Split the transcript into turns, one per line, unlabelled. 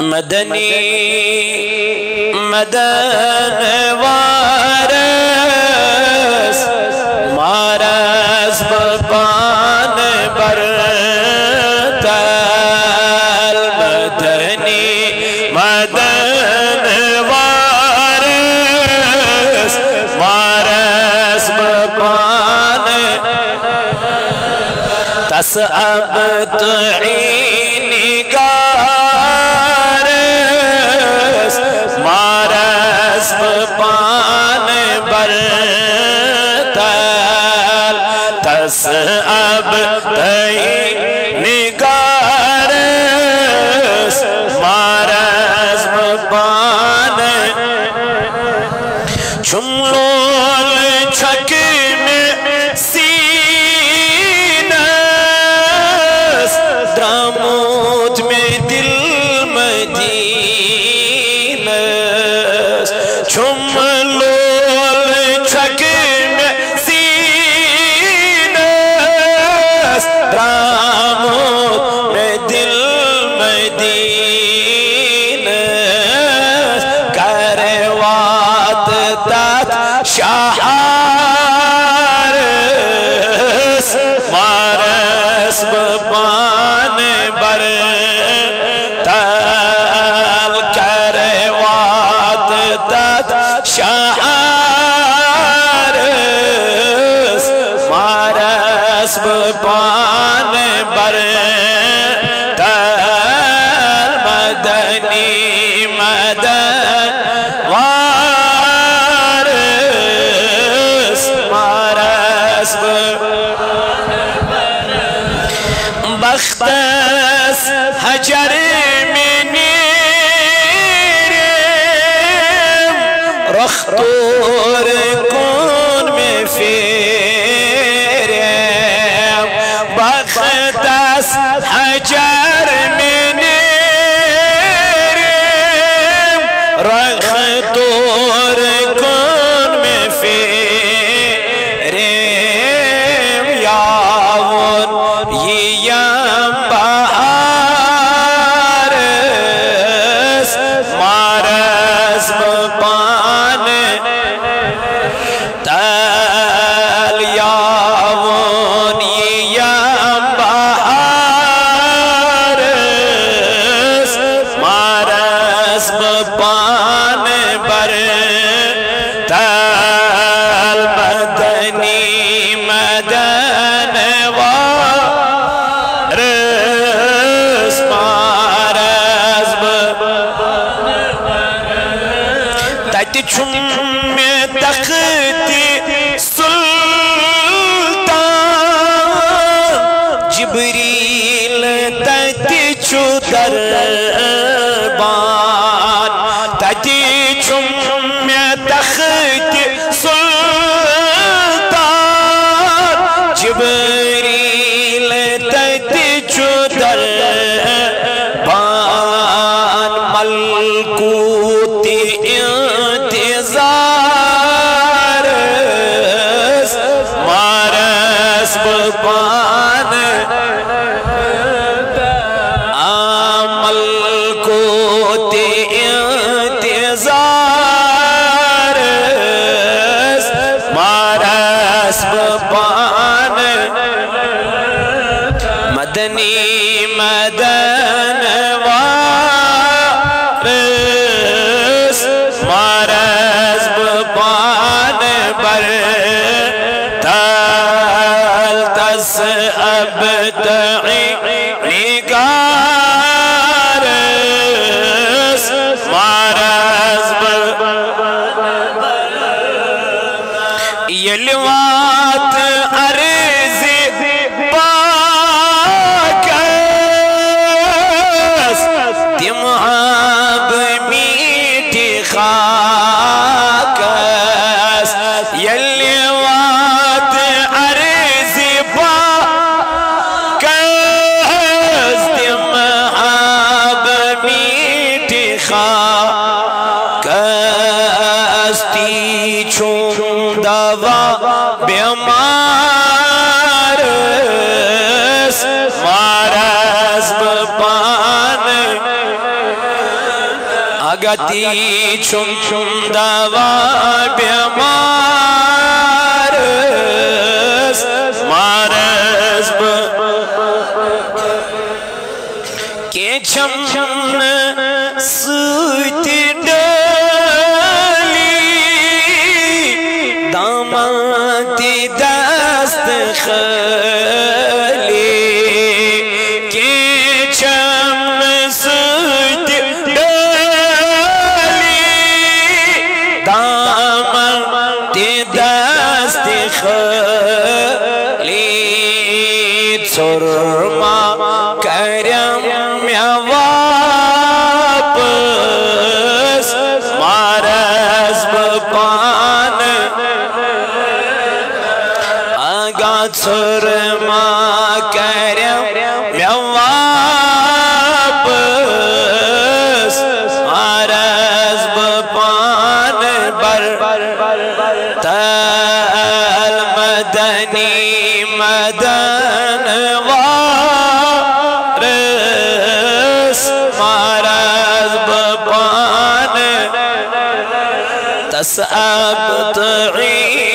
مدنی مدن وارس مارس بپان برتل مدنی مدن وارس مارس بپان تسعب تعینی گارس مارس بپان برتل تسعب تعینی گارس مارس بپان چملول چھک میں سینس دراموت میں دل مدینس چملول چھک میں سینس دراموت میں دل مدینس کروات تات شہارس مارس بپان برتل کروات تات شہارس مارس بپان برتل مدنی مدن وارس مارس بختس حجر میں نیرم رختور کون میں فیرم بختس حجر میں نیرم رختور کون میں فیرم یاون یم بہارس مارس بپان تل یاون یم بہارس مارس بپان برتل مدنی مدن وارس مارس بپان تت چھم میں تختی سلطان جبریل تت چھو دربان تت چھم میں تختی سلطان جبریل تت چھو دربان ملکوت انتظارس مارس بپان ملکوت آگتی چم دوا بیمارس مارس کہ چم سوتی ڈالی داماتی دست خالی کہ چم سوتی ڈالی داماتی دست خالی سرما کرم یا واپس مارس بپان آگا سرما کرم یا واپس مارس بپان بر تل مدنی مدن وارس مارس بپان تسعب تعین